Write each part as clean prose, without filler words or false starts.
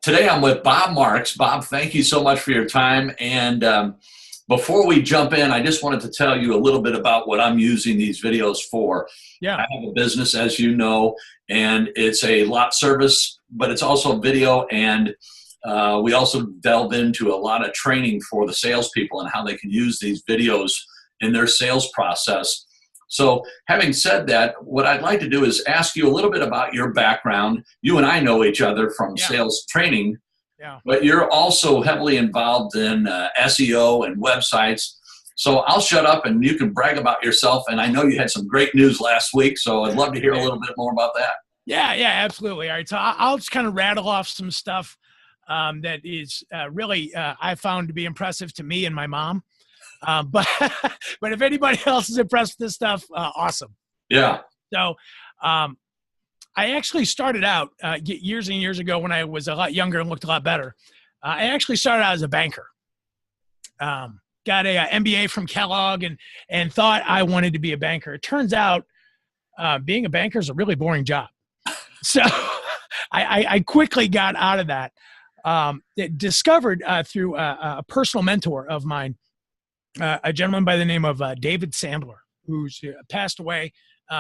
today I'm with Bob Marx. Bob, thank you so much for your time. And before we jump in, I just wanted to tell you a little bit about what I'm using these videos for. Yeah. I have a business, as you know, and it's a lot service, but it's also video. And we also delve into a lot of training for the salespeople and how they can use these videos in their sales process. So having said that, what I'd like to do is ask you a little bit about your background. You and I know each other from sales training, but you're also heavily involved in SEO and websites. So I'll shut up and you can brag about yourself. And I know you had some great news last week, so I'd love to hear a little bit more about that. Yeah, absolutely. All right, so I'll just kind of rattle off some stuff that is really I found to be impressive to me and my mom. But if anybody else is impressed with this stuff, awesome. Yeah. So I actually started out years and years ago when I was a lot younger and looked a lot better. I actually started out as a banker. Got a MBA from Kellogg and thought I wanted to be a banker. It turns out being a banker is a really boring job. So I quickly got out of that. Discovered through a personal mentor of mine, a gentleman by the name of David Sandler, who's passed away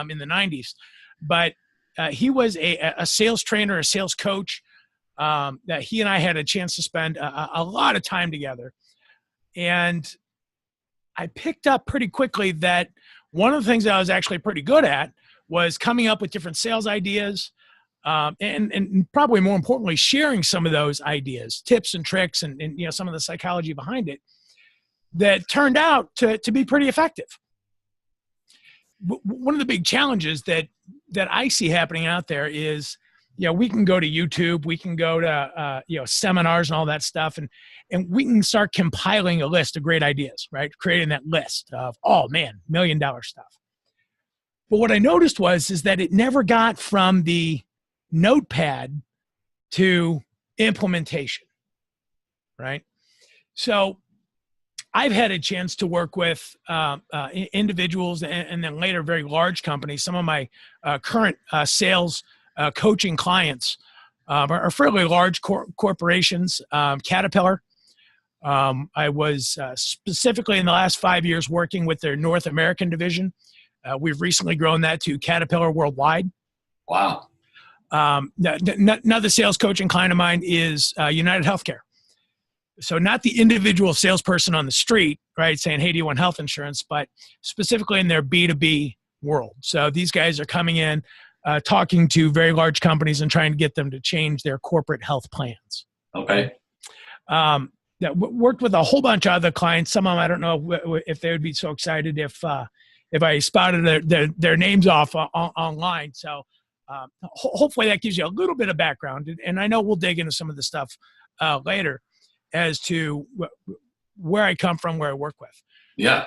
in the 90s. But he was a sales trainer, a sales coach, that he and I had a chance to spend a lot of time together. And I picked up pretty quickly that one of the things that I was actually pretty good at was coming up with different sales ideas, and probably more importantly, sharing some of those ideas, tips and tricks, and some of the psychology behind it, that turned out to be pretty effective. One of the big challenges that I see happening out there is, we can go to YouTube, we can go to seminars and all that stuff, and we can start compiling a list of great ideas, right? Creating that list of, oh man, $1 million stuff. But what I noticed is that it never got from the notepad to implementation, right? So I've had a chance to work with individuals and then later very large companies. Some of my current sales coaching clients are fairly large corporations. Caterpillar. I was specifically in the last 5 years working with their North American division. We've recently grown that to Caterpillar Worldwide. Wow. Another sales coaching client of mine is United Healthcare. So not the individual salesperson on the street, right, saying, hey, do you want health insurance? But specifically in their B2B world. So these guys are coming in, talking to very large companies and trying to get them to change their corporate health plans. Okay. Worked with a whole bunch of other clients. Some of them, I don't know if they would be so excited if I spouted their names off online. So hopefully that gives you a little bit of background. And I know we'll dig into some of the stuff later as to where I come from, where I work with. Yeah.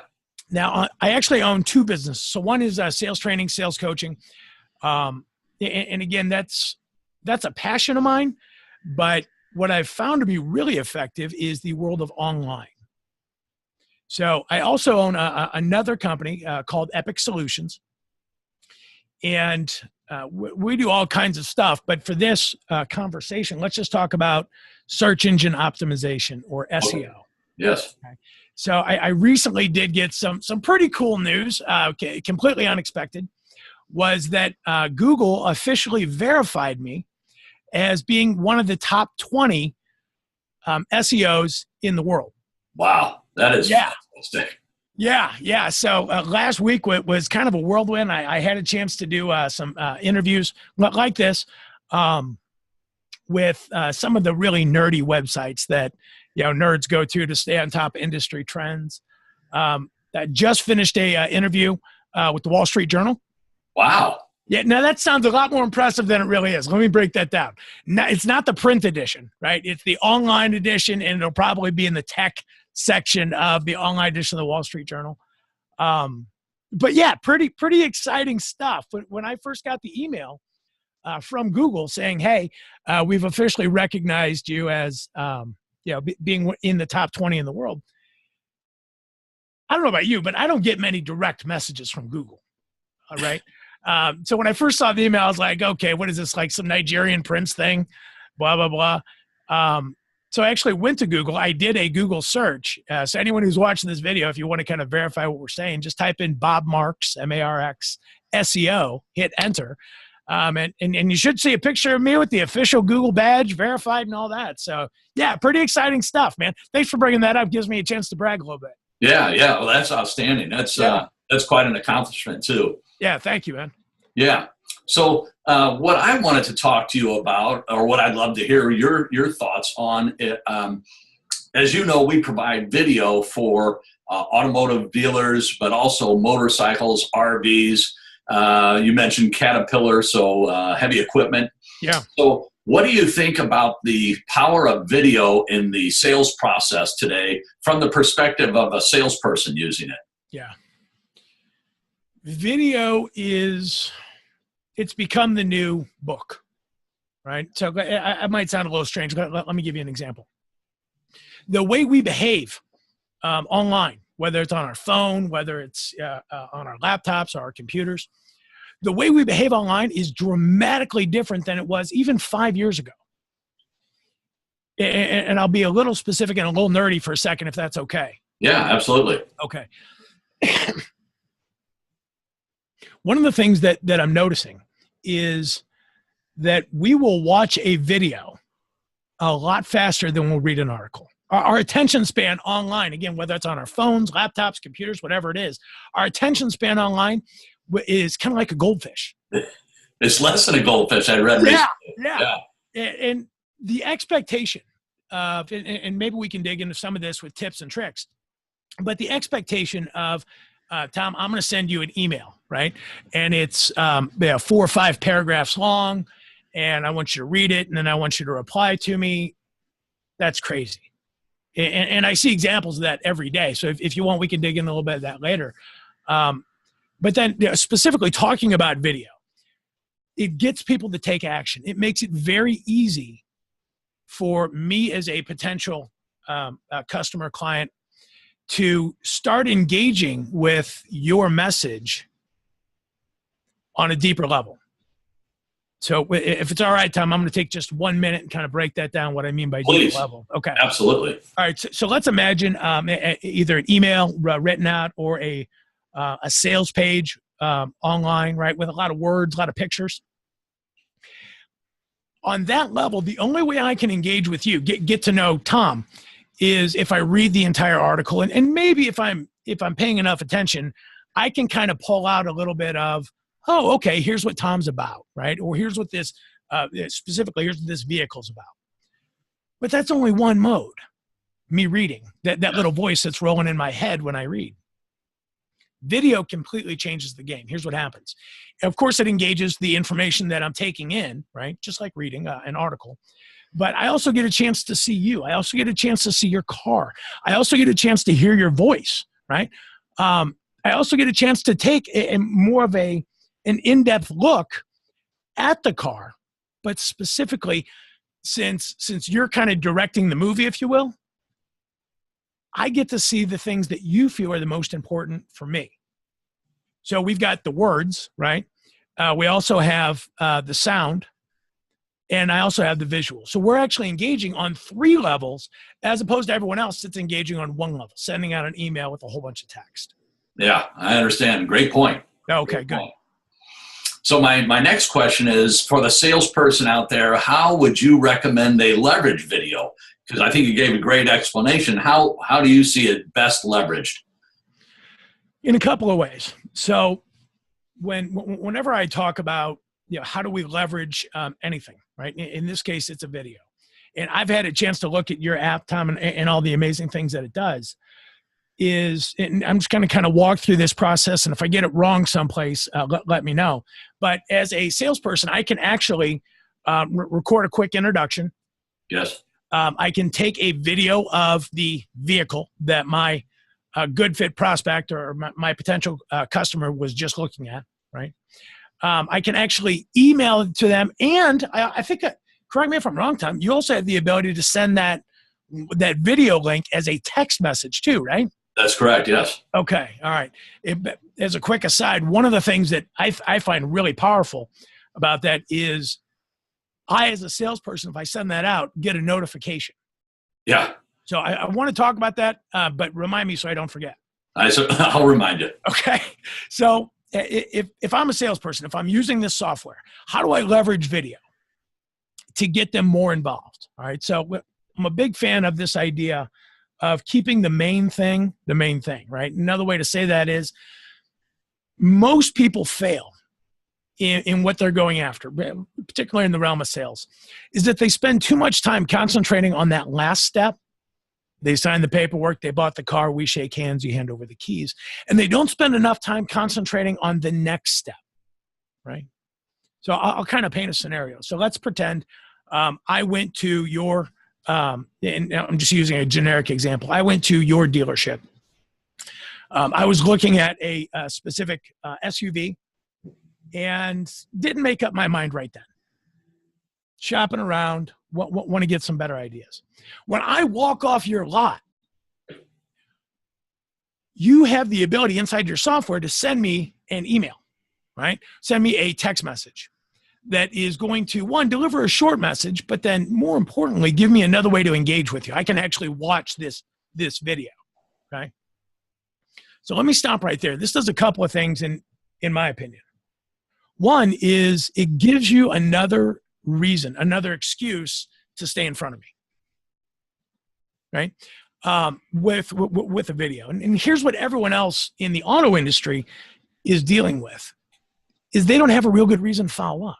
Now, I actually own two businesses. So one is sales training, sales coaching. And again, that's a passion of mine. But what I've found to be really effective is the world of online. So I also own another company called Epic Solutions. And we do all kinds of stuff. But for this conversation, let's just talk about search engine optimization, or SEO. Yes. Okay. So I recently did get some pretty cool news, completely unexpected, was that Google officially verified me as being one of the top 20 SEOs in the world. Wow. That is fantastic. Yeah. So last week was kind of a whirlwind. I had a chance to do some interviews like this with some of the really nerdy websites that nerds go to stay on top of industry trends. I just finished a interview with the Wall Street Journal. Wow. Yeah. Now that sounds a lot more impressive than it really is. Let me break that down. Now, it's not the print edition, right? It's the online edition, and it'll probably be in the tech section of the online edition of the Wall Street Journal. But yeah, pretty exciting stuff. But when I first got the email from Google saying, hey, we've officially recognized you as being in the top 20 in the world, I don't know about you, but I don't get many direct messages from Google. All right. So when I first saw the email, I was like, okay, what is this, like some Nigerian prince thing? blah, blah, blah. So I actually went to Google. I did a Google search. So anyone who's watching this video, if you want to kind of verify what we're saying, just type in Bob Marx, M-A-R-X, SEO, hit enter. And you should see a picture of me with the official Google badge, verified and all that. So yeah, pretty exciting stuff, man. Thanks for bringing that up. Gives me a chance to brag a little bit. Yeah. Well, that's outstanding. That's quite an accomplishment too. Yeah. Thank you, man. Yeah. So what I wanted to talk to you about, or what I'd love to hear your thoughts on it, as you know, we provide video for automotive dealers, but also motorcycles, RVs. You mentioned Caterpillar, so heavy equipment. Yeah. So what do you think about the power of video in the sales process today from the perspective of a salesperson using it? Yeah. Video it's become the new book, right? So I might sound a little strange. Let me give you an example. The way we behave online, whether it's on our phone, whether it's on our laptops or our computers, the way we behave online is dramatically different than it was even 5 years ago. And I'll be a little specific and a little nerdy for a second, if that's okay. Yeah, absolutely. Okay. One of the things that I'm noticing is that we will watch a video a lot faster than we'll read an article. Our attention span online, again, whether it's on our phones, laptops, computers, whatever it is, our attention span online is kind of like a goldfish. It's less than a goldfish, I read recently. Yeah. And the expectation of, and maybe we can dig into some of this with tips and tricks, but the expectation of, Tom, I'm going to send you an email, right? And it's 4 or 5 paragraphs long, and I want you to read it, and then I want you to reply to me. That's crazy. And I see examples of that every day. So if you want, we can dig in a little bit of that later. But then specifically talking about video, it gets people to take action. It makes it very easy for me as a potential customer client to start engaging with your message on a deeper level. So if it's all right, Tom, I'm going to take just 1 minute and kind of break that down, what I mean by deeper level. Okay. Absolutely. All right. So let's imagine either an email written out or a sales page online, right, with a lot of words, a lot of pictures. On that level, the only way I can engage with you, get to know Tom, is if I read the entire article, and maybe if I'm paying enough attention, I can kind of pull out a little bit of, oh, okay, here's what Tom's about, right? Or here's what this, specifically, here's what this vehicle's about. But that's only one mode, me reading, that little voice that's rolling in my head when I read. Video completely changes the game. Here's what happens. Of course, it engages the information that I'm taking in, right? Just like reading an article. But I also get a chance to see you. I also get a chance to see your car. I also get a chance to hear your voice, right? I also get a chance to take more of an in-depth look at the car. But specifically, since you're kind of directing the movie, if you will, I get to see the things that you feel are the most important for me. So we've got the words, right? We also have the sound, and I also have the visual. So we're actually engaging on 3 levels as opposed to everyone else that's engaging on 1 level, sending out an email with a whole bunch of text. Yeah, I understand. Great point. Okay, good. So my next question is, for the salesperson out there, how would you recommend they leverage video? Because I think you gave a great explanation. How do you see it best leveraged? In a couple of ways. So whenever I talk about, how do we leverage anything, right? In this case, it's a video. And I've had a chance to look at your app, Tom, and all the amazing things that it does. And I'm just going to kind of walk through this process. And if I get it wrong someplace, let me know. But as a salesperson, I can actually record a quick introduction. Yes. I can take a video of the vehicle that my good fit prospect or my potential customer was just looking at, right? I can actually email it to them. And I think, correct me if I'm wrong, Tom, you also have the ability to send that video link as a text message too, right? That's correct, yes. Okay, all right. As a quick aside, one of the things that I find really powerful about that is I, as a salesperson, if I send that out, get a notification. Yeah. So I want to talk about that, but remind me so I don't forget. I'll remind you. Okay. So if I'm a salesperson, if I'm using this software, how do I leverage video to get them more involved? All right. So I'm a big fan of this idea of keeping the main thing, right? Another way to say that is most people fail in what they're going after, particularly in the realm of sales, is that they spend too much time concentrating on that last step. They sign the paperwork, they bought the car, we shake hands, you hand over the keys. And they don't spend enough time concentrating on the next step, right? So I'll kind of paint a scenario. So let's pretend I went to your, and I'm just using a generic example. I went to your dealership. I was looking at a specific SUV and didn't make up my mind right then. Shopping around, want to get some better ideas. When I walk off your lot, you have the ability inside your software to send me an email, right? Send me a text message that is going to, one, deliver a short message, but then more importantly, give me another way to engage with you. I can actually watch this video, okay? So let me stop right there. This does a couple of things in my opinion. One is it gives you another reason, another excuse to stay in front of me, right? With a video. And here's what everyone else in the auto industry is dealing with, is they don't have a real good reason to follow up.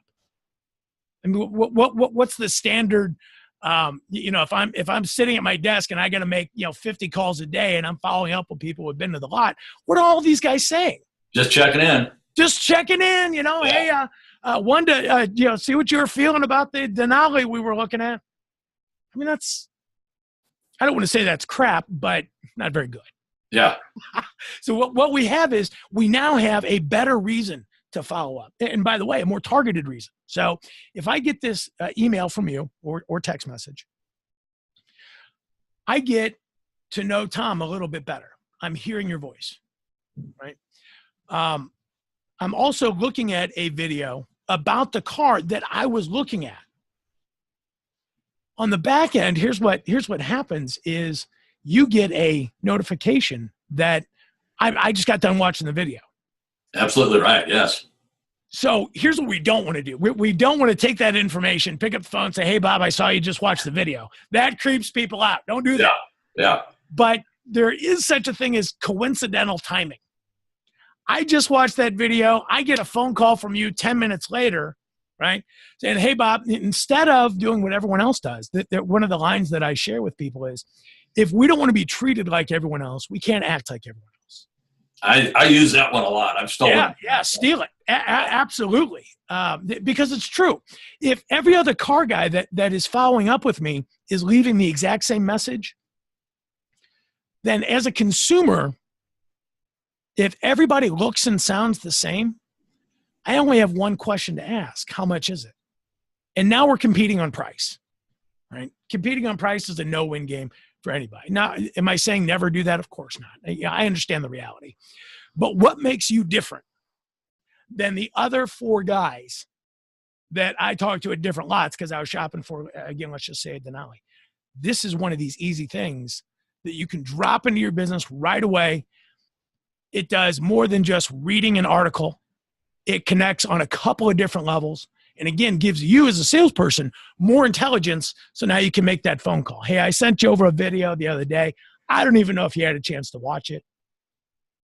I mean, what's the standard, if I'm sitting at my desk and I got to make, 50 calls a day and I'm following up with people who have been to the lot, what are all these guys saying? Just checking in. Just checking in, Yeah. Hey, one to, see what you were feeling about the Denali we were looking at. I mean, I don't want to say that's crap, but not very good. Yeah. So what we have is we now have a better reason to follow up. And by the way, a more targeted reason. So if I get this email from you or text message, I get to know Tom a little bit better. I'm hearing your voice, right? I'm also looking at a video about the car that I was looking at. On the back end, here's what happens is you get a notification that I just got done watching the video. Absolutely right. Yes. So here's what we don't want to do. We don't want to take that information, pick up the phone and say, hey, Bob, I saw you just watch the video. That creeps people out. Don't do that. Yeah. But there is such a thing as coincidental timing. I just watched that video. I get a phone call from you 10 minutes later, right? Saying, hey, Bob, instead of doing what everyone else does, one of the lines that I share with people is, if we don't want to be treated like everyone else, we can't act like everyone else. I use that one a lot. I've stolen it. Yeah, steal it. Absolutely. Because it's true. If every other car guy that is following up with me is leaving the exact same message, then as a consumer, if everybody looks and sounds the same, I only have one question to ask. How much is it? And now we're competing on price, right? Competing on price is a no-win game for anybody. Now, am I saying never do that? Of course not. I understand the reality. But what makes you different than the other four guys that I talked to at different lots because I was shopping for, again, let's just say a Denali? This is one of these easy things that you can drop into your business right away. It does more than just reading an article. It connects on a couple of different levels. And again, gives you as a salesperson more intelligence. So now you can make that phone call. Hey, I sent you over a video the other day. I don't even know if you had a chance to watch it.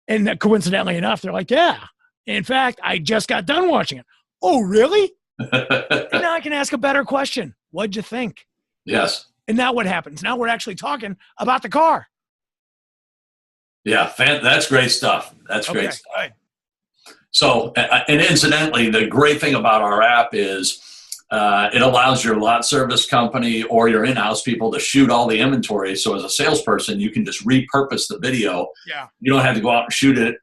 And coincidentally enough, they're like, yeah. In fact, I just got done watching it. Oh, really? And now I can ask a better question. What'd you think? Yes. And now what happens? Now we're actually talking about the car. Yeah, that's great stuff. That's great stuff. Right. So, and incidentally, the great thing about our app is it allows your lot service company or your in-house people to shoot all the inventory. So as a salesperson, you can just repurpose the video. Yeah. You don't have to go out and shoot it.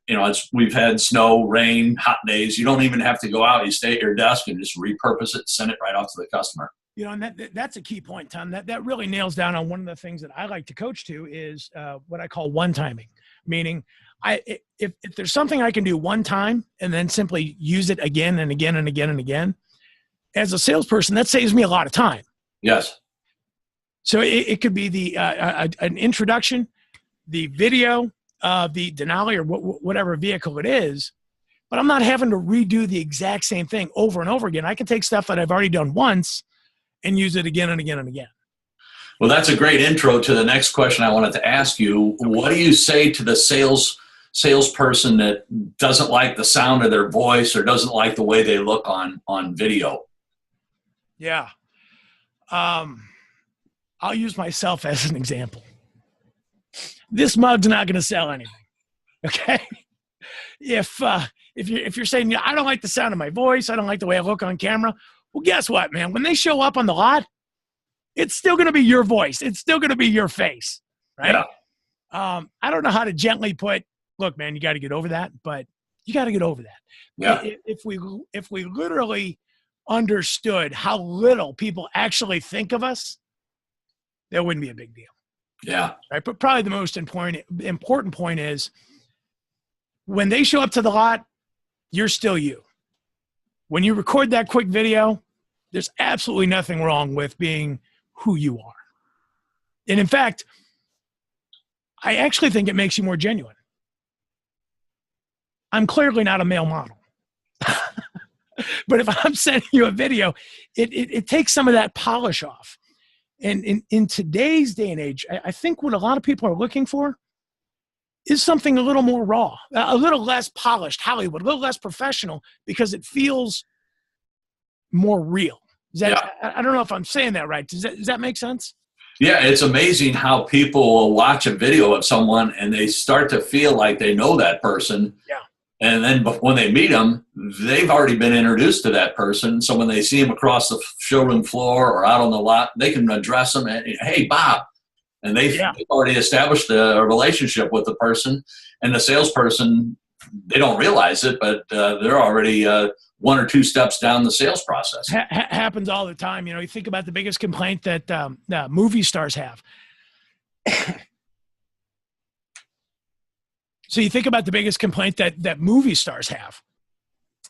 We've had snow, rain, hot days. You don't even have to go out. You stay at your desk and just repurpose it, send it right off to the customer. And that's a key point, Tom. That really nails down on one of the things that I like to coach to is what I call one-timing. Meaning, if there's something I can do one time and then simply use it again and again and again and again, as a salesperson, that saves me a lot of time. Yes. So it could be the an introduction, the video of the Denali or whatever vehicle it is, but I'm not having to redo the exact same thing over and over again. I can take stuff that I've already done once and use it again and again and again. Well, that's a great intro to the next question I wanted to ask you. What do you say to the salesperson that doesn't like the sound of their voice or doesn't like the way they look on video? Yeah. I'll use myself as an example. This mug's not going to sell anything. Okay. If you're saying, I don't like the sound of my voice, I don't like the way I look on camera. Well, guess what, man? When they show up on the lot, it's still going to be your voice. It's still going to be your face. Right. Yeah. I don't know how to gently put, look, man, you got to get over that, but you got to get over that. Yeah. If we literally understood how little people actually think of us, that wouldn't be a big deal. Yeah. Right. But probably the most important point is when they show up to the lot, you're still you. When you record that quick video, there's absolutely nothing wrong with being who you are. And in fact, I actually think it makes you more genuine. I'm clearly not a male model. But if I'm sending you a video, it takes some of that polish off. And in today's day and age, I think what a lot of people are looking for is something a little more raw, a little less polished, Hollywood, a little less professional, because it feels more real. I don't know if I'm saying that right. Does that make sense? Yeah, it's amazing how people will watch a video of someone and they start to feel like they know that person. Yeah. And then when they meet them, they've already been introduced to that person. So when they see them across the showroom floor or out on the lot, they can address them and, hey, Bob. And they've already established a relationship with the person. And the salesperson, they don't realize it, but they're already one or two steps down the sales process. Happens all the time. You know, you think about the biggest complaint that movie stars have. So you think about the biggest complaint that movie stars have.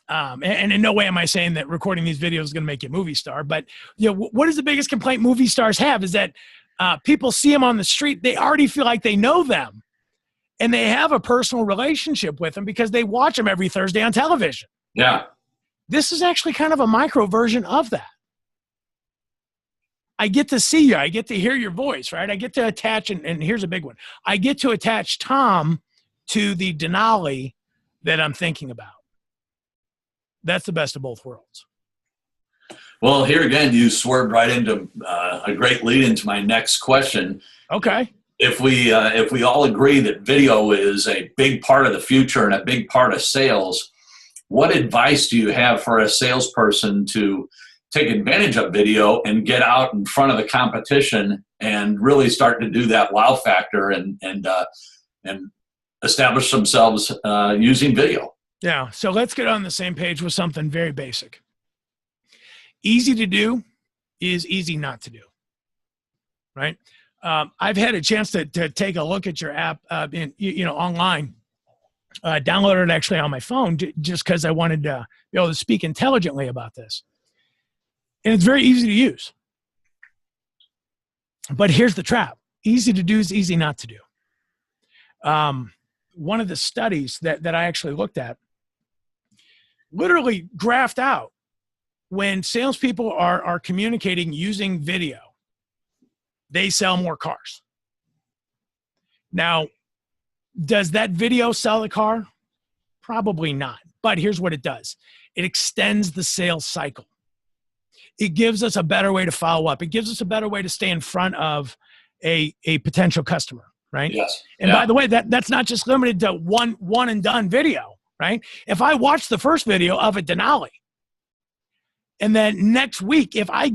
And in no way am I saying that recording these videos is going to make you a movie star, but you know, what is the biggest complaint movie stars have is that people see them on the street. They already feel like they know them and they have a personal relationship with them because they watch them every Thursday on television. Yeah. This is actually kind of a micro version of that. I get to see you. I get to hear your voice, right? I get to attach, and here's a big one. I get to attach Tom to the Denali that I'm thinking about. That's the best of both worlds. Well, here again, you swerved right into a great lead into my next question. Okay. If we all agree that video is a big part of the future and a big part of sales, what advice do you have for a salesperson to take advantage of video and get out in front of the competition and really start to do that wow factor and establish themselves using video? Yeah. So let's get on the same page with something very basic. Easy to do is easy not to do, right? I've had a chance to take a look at your app online. Downloaded it actually on my phone just because I wanted to be able to speak intelligently about this. And it's very easy to use. But here's the trap. Easy to do is easy not to do. One of the studies that I actually looked at literally graphed out when salespeople are communicating using video, they sell more cars. Now, does that video sell the car? Probably not. But here's what it does. It extends the sales cycle. It gives us a better way to follow up. It gives us a better way to stay in front of a potential customer, right? Yes. And by the way, that's not just limited to one and done video, right? If I watch the first video of a Denali, and then next week, if I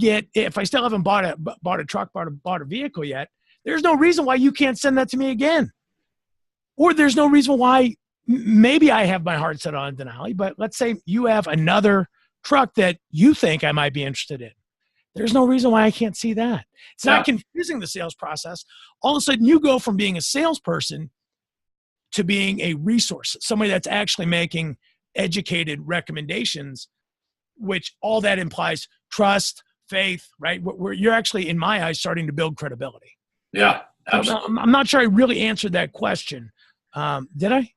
still haven't bought a truck, bought a vehicle yet, there's no reason why you can't send that to me again. Or there's no reason why maybe I have my heart set on Denali, but let's say you have another truck that you think I might be interested in. There's no reason why I can't see that. It's not confusing the sales process. All of a sudden, you go from being a salesperson to being a resource, somebody that's actually making educated recommendations which all that implies trust, faith, right? Where you're actually, in my eyes, starting to build credibility. Yeah, absolutely. So I'm not sure I really answered that question. Did I?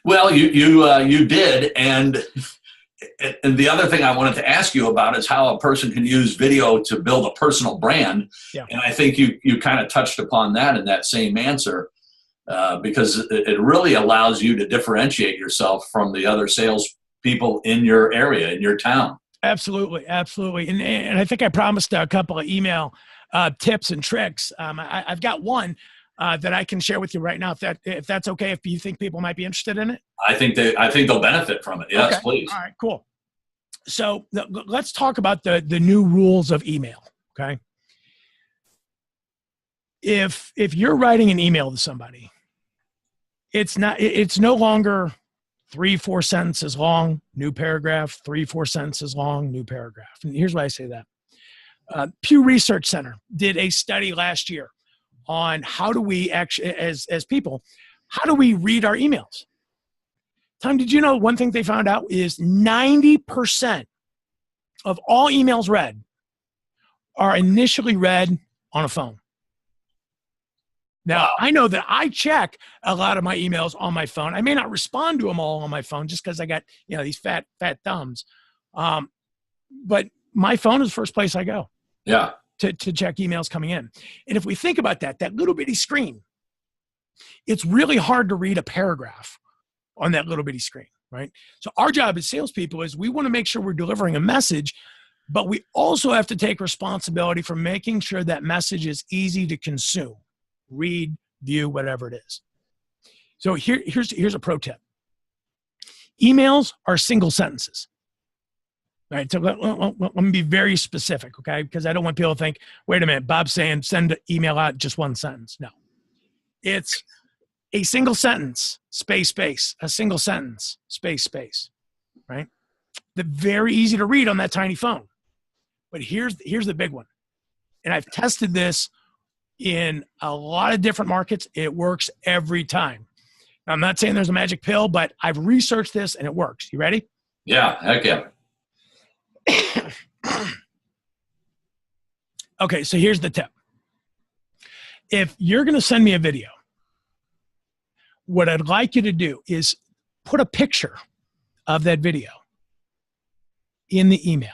Well, you did, and the other thing I wanted to ask you about is how a person can use video to build a personal brand. Yeah. And I think you kind of touched upon that in that same answer, because it really allows you to differentiate yourself from the other sales people in your area, in your town. Absolutely, absolutely. And I think I promised a couple of email tips and tricks. I've got one that I can share with you right now, if that's okay, if you think people might be interested in it. I think they'll benefit from it. Yes, okay. Please. All right, cool. So let's talk about the new rules of email. Okay. If you're writing an email to somebody, it's no longer 3-4 sentences long, new paragraph, 3-4 sentences long, new paragraph. And here's why I say that. Pew Research Center did a study last year on how do we actually, as people, how do we read our emails? Tom, did you know one thing they found out is 90% of all emails read are initially read on a phone. Now, I know that I check a lot of my emails on my phone. I may not respond to them all on my phone just because I got, these fat thumbs. But my phone is the first place I go. Yeah. To check emails coming in. And if we think about that little bitty screen, it's really hard to read a paragraph on that little bitty screen, right? So our job as salespeople is we want to make sure we're delivering a message, but we also have to take responsibility for making sure that message is easy to consume, read, view, whatever it is. So here's a pro tip. Emails are single sentences. All right, so let me be very specific, okay? Because I don't want people to think, wait a minute, Bob's saying send an email out just one sentence. No. It's a single sentence, space, a single sentence, space, right? They're very easy to read on that tiny phone. But here's the big one. And I've tested this in a lot of different markets. It works every time. Now, I'm not saying there's a magic pill, but I've researched this and it works. You ready? Yeah, heck yeah. Okay, so here's the tip. If you're going to send me a video, what I'd like you to do is put a picture of that video in the email,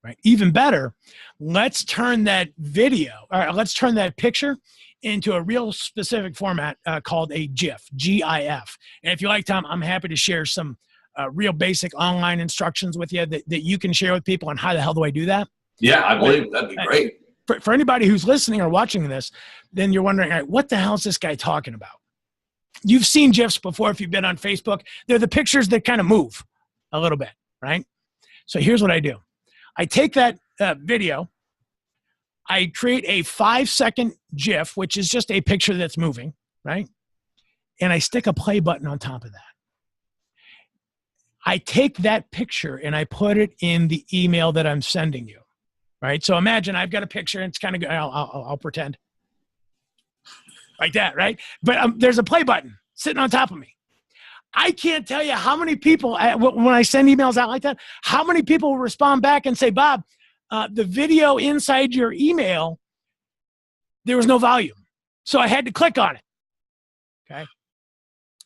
right? Even better, let's turn that let's turn that picture into a real specific format called a GIF, GIF. And if you like, Tom, I'm happy to share some real basic online instructions with you that you can share with people on how the hell do I do that? Yeah, I believe that'd be great. For anybody who's listening or watching this, then you're wondering, all right, what the hell is this guy talking about? You've seen GIFs before if you've been on Facebook. They're the pictures that kind of move a little bit, right? So here's what I do. I take that video, I create a 5-second GIF, which is just a picture that's moving, right? And I stick a play button on top of that. I take that picture and I put it in the email that I'm sending you, right? So imagine I've got a picture and it's kind of, I'll pretend like that, right? But there's a play button sitting on top of me. I can't tell you how many people, when I send emails out like that, how many people will respond back and say, Bob, the video inside your email, there was no volume. So I had to click on it, okay?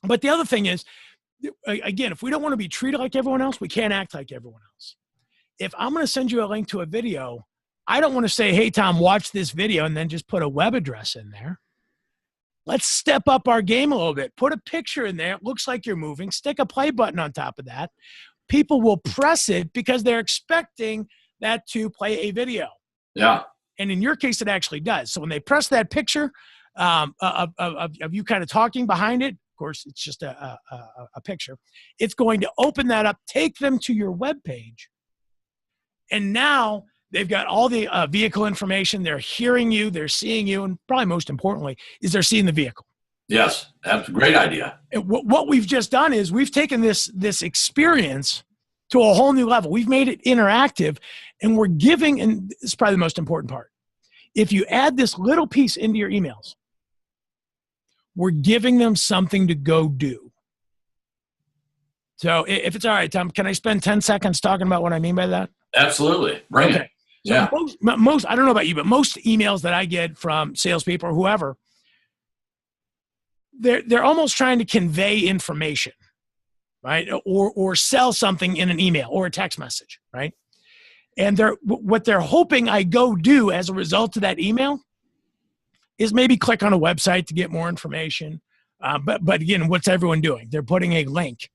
But the other thing is, again, if we don't want to be treated like everyone else, we can't act like everyone else. If I'm going to send you a link to a video, I don't want to say, hey, Tom, watch this video and then just put a web address in there. Let's step up our game a little bit. Put a picture in there. It looks like you're moving. Stick a play button on top of that. People will press it because they're expecting that to play a video. Yeah. And in your case, it actually does. So when they press that picture of you kind of talking behind it, of course, it's just a picture. It's going to open that up, take them to your web page. And now they've got all the vehicle information. They're hearing you. They're seeing you. And probably most importantly is they're seeing the vehicle. Yes, that's a great idea. And what we've just done is we've taken this experience to a whole new level. We've made it interactive, and we're giving, and this is probably the most important part. If you add this little piece into your emails, we're giving them something to go do. So if it's all right, Tom, can I spend 10 seconds talking about what I mean by that? Absolutely. Bring it. So yeah. Most, I don't know about you, but most emails that I get from salespeople or whoever, they're almost trying to convey information, right? Or sell something in an email or a text message, right? And what they're hoping I go do as a result of that email is maybe click on a website to get more information. But again, what's everyone doing? They're putting a link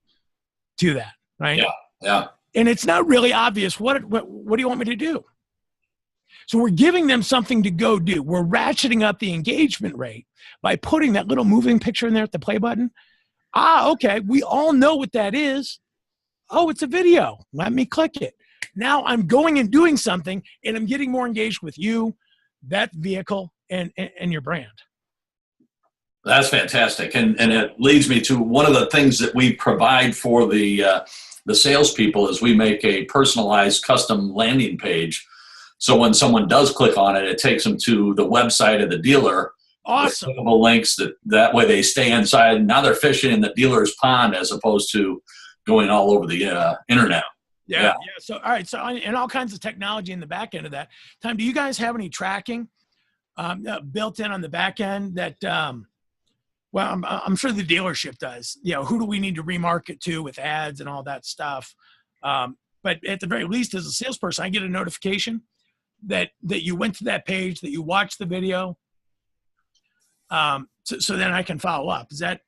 to that, right? Yeah. And it's not really obvious. What do you want me to do? So we're giving them something to go do. We're ratcheting up the engagement rate by putting that little moving picture in there at the play button. Okay. We all know what that is. Oh, it's a video. Let me click it. Now I'm going and doing something, and I'm getting more engaged with you, that vehicle, and your brand. That's fantastic. And it leads me to one of the things that we provide for the salespeople is we make a personalized custom landing page. So when someone does click on it, it takes them to the website of the dealer. Awesome. With clickable links that way they stay inside. Now they're fishing in the dealer's pond as opposed to going all over the internet. Yeah. So, all right. So, and all kinds of technology in the back end of that. Tom, do you guys have any tracking built in on the back end that, well, I'm sure the dealership does. Who do we need to remarket to with ads and all that stuff? But at the very least, as a salesperson, I get a notification that you went to that page, that you watched the video. So then I can follow up. Is that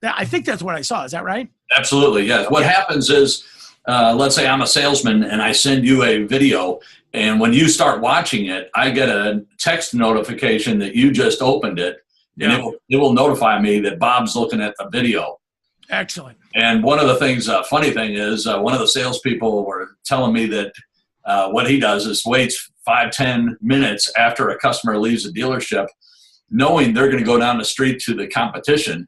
I think that's what I saw. Is that right? Absolutely. Yes. What happens is, let's say I'm a salesman and I send you a video, and when you start watching it, I get a text notification that you just opened it, and it will notify me that Bob's looking at the video. Excellent. And one of the things, funny thing is, one of the salespeople were telling me that what he does is waits 5-10 minutes after a customer leaves the dealership, knowing they're going to go down the street to the competition.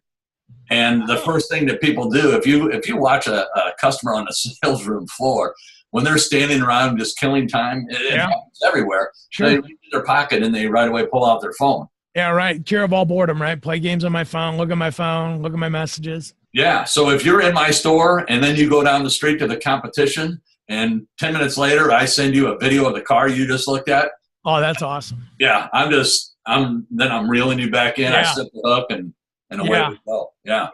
And the first thing that people do, if you watch a customer on the sales room floor, when they're standing around just killing time, it happens everywhere. Sure. They reach in their pocket and they right away pull out their phone. Yeah, right. Cure of all boredom, right? Play games on my phone, look at my phone, look at my messages. Yeah. So if you're in my store and then you go down the street to the competition, and 10 minutes later I send you a video of the car you just looked at. Oh, that's awesome. Yeah. I'm reeling you back in. I set the hook and away we go. Yeah.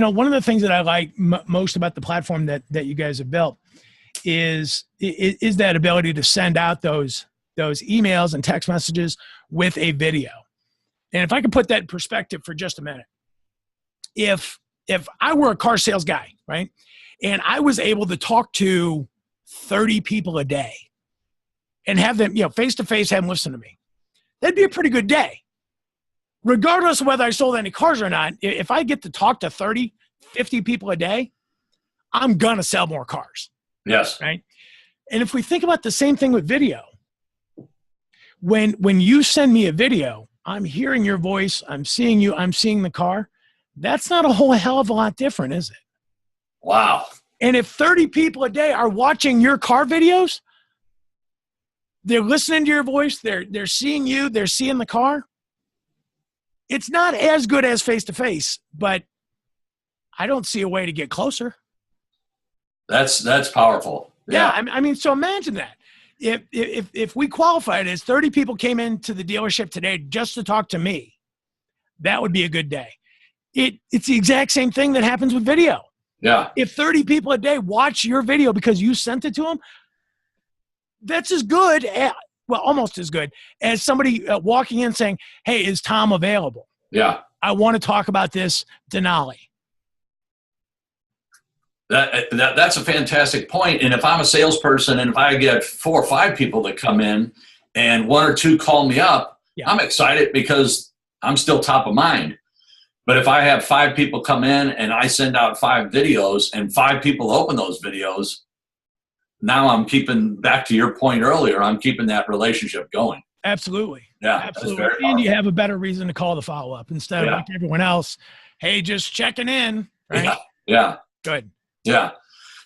One of the things that I like most about the platform that you guys have built is that ability to send out those emails and text messages with a video. And if I could put that in perspective for just a minute, if I were a car sales guy, right, and I was able to talk to 30 people a day and have them, face to face, have them listen to me, that'd be a pretty good day. Regardless of whether I sold any cars or not, if I get to talk to 30, 50 people a day, I'm going to sell more cars. Yes. Right. And if we think about the same thing with video, when you send me a video, I'm hearing your voice, I'm seeing you, I'm seeing the car. That's not a whole hell of a lot different, is it? Wow. And if 30 people a day are watching your car videos, they're listening to your voice, they're seeing you, they're seeing the car. It's not as good as face-to-face, but I don't see a way to get closer. That's powerful. Yeah. I mean, so imagine that. If we qualified as 30 people came into the dealership today just to talk to me, that would be a good day. It's the exact same thing that happens with video. Yeah. If 30 people a day watch your video because you sent it to them, that's as good, almost as good as somebody walking in saying, hey, is Tom available? Yeah. I want to talk about this Denali. That's a fantastic point. And if I'm a salesperson and if I get 4 or 5 people that come in and 1 or 2 call me up, I'm excited because I'm still top of mind. But if I have 5 people come in and I send out 5 videos and 5 people open those videos, now I'm keeping, back to your point earlier, I'm keeping that relationship going. Absolutely. Yeah. Absolutely. And you have a better reason to call the follow-up instead of like everyone else, hey, just checking in. Right? Yeah. Good. Yeah.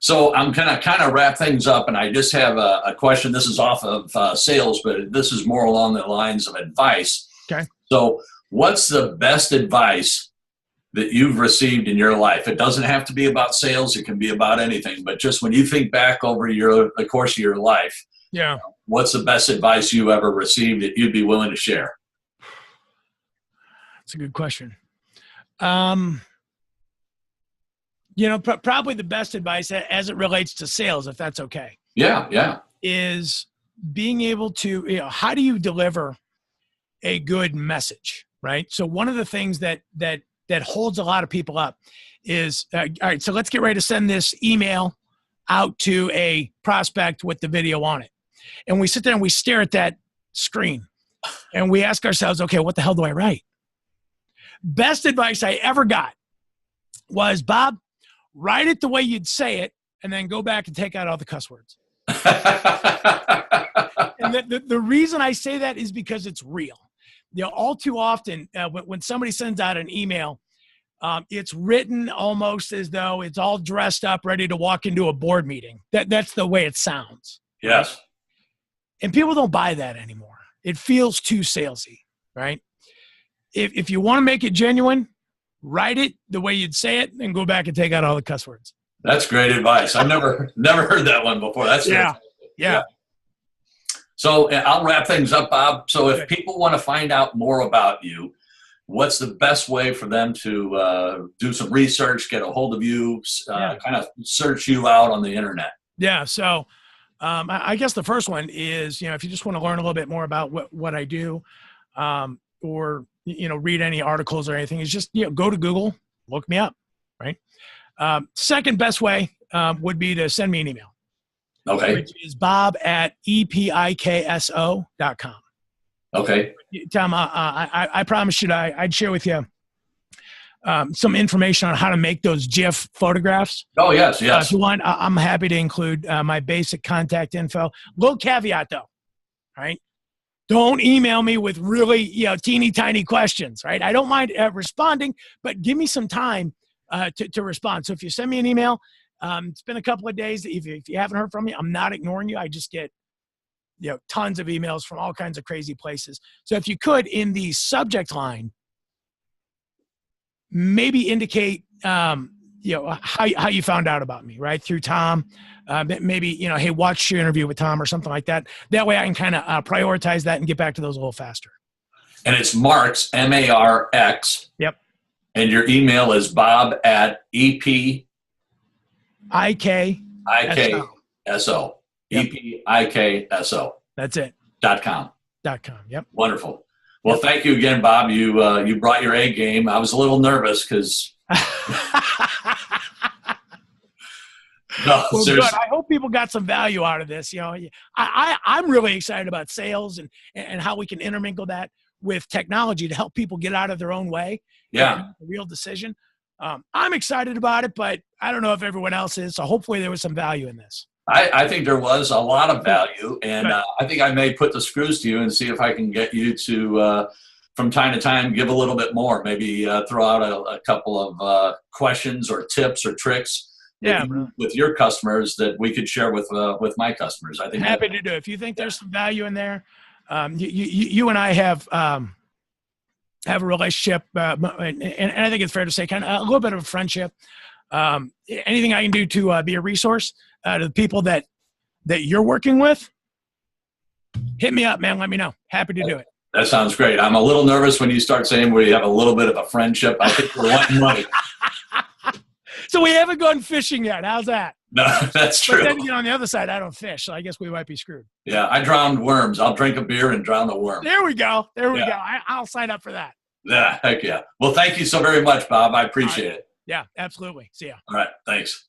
So I'm kind of wrap things up, and I just have a question. This is off of sales, but this is more along the lines of advice. Okay. So what's the best advice that you've received in your life? It doesn't have to be about sales. It can be about anything. But just when you think back over the course of your life, Yeah. what's the best advice you ever received that you'd be willing to share? That's a good question. Probably the best advice as it relates to sales, if that's okay. Yeah, yeah. Is being able to, how do you deliver a good message, right? So one of the things that holds a lot of people up is, all right, so let's get ready to send this email out to a prospect with the video on it. And we sit there and we stare at that screen and we ask ourselves, okay, what the hell do I write? Best advice I ever got was, Bob, write it the way you'd say it and then go back and take out all the cuss words. And the reason I say that is because it's real. All too often when somebody sends out an email, it's written almost as though it's all dressed up, ready to walk into a board meeting. That's the way it sounds. Yes. And people don't buy that anymore. It feels too salesy, right? If you want to make it genuine, write it the way you'd say it and go back and take out all the cuss words. That's great advice. I've never heard that one before. That's yeah. So I'll wrap things up, Bob. So if people want to find out more about you, what's the best way for them to do some research, get a hold of you, kind of search you out on the internet? Yeah. So I guess the first one is, if you just want to learn a little bit more about what I do, or, read any articles or anything, is just, go to Google, look me up. Right. Second best way would be to send me an email. Okay. Which is bob@epikso.com. Okay. Tom, I promised you I'd share with you some information on how to make those GIF photographs. Oh, yes. If you want, I'm happy to include my basic contact info. Little caveat, though, right? Don't email me with really, teeny tiny questions, right? I don't mind responding, but give me some time to respond. So if you send me an email, it's been a couple of days. If you haven't heard from me, I'm not ignoring you. I just get, tons of emails from all kinds of crazy places. So if you could, in the subject line, maybe indicate, how you found out about me, right? Through Tom, maybe, hey, watch your interview with Tom or something like that. That way I can kind of prioritize that and get back to those a little faster. And it's Marx, M-A-R-X. Yep. And your email is bob@epikso. Yep. EPIKSO. That's it. .com. .com. Yep. Wonderful. Well, thank you again, Bob. You brought your A game. I was a little nervous because. No, well, seriously. good. I hope people got some value out of this. I'm really excited about sales and how we can intermingle that with technology to help people get out of their own way. Yeah. And make a real decision. I'm excited about it, but I don't know if everyone else is. So hopefully there was some value in this. I think there was a lot of value, and I think I may put the screws to you and see if I can get you to, from time to time, give a little bit more. Maybe throw out a couple of questions or tips or tricks with your customers that we could share with my customers. I think happy to do it. If you think there's some value in there, you and I have a relationship, and I think it's fair to say kind of a little bit of a friendship. Anything I can do to be a resource to the people that you're working with, hit me up, man. Let me know. Happy to do it. That sounds great. I'm a little nervous when you start saying we have a little bit of a friendship. I think we're wanting money. So we haven't gone fishing yet. How's that? No, that's true. But then on the other side, I don't fish, so I guess we might be screwed. Yeah, I drowned worms. I'll drink a beer and drown the worm. There we go. There we go. I'll sign up for that. Yeah, heck yeah. Well, thank you so very much, Bob. I appreciate it. Yeah, absolutely. See ya. All right. Thanks.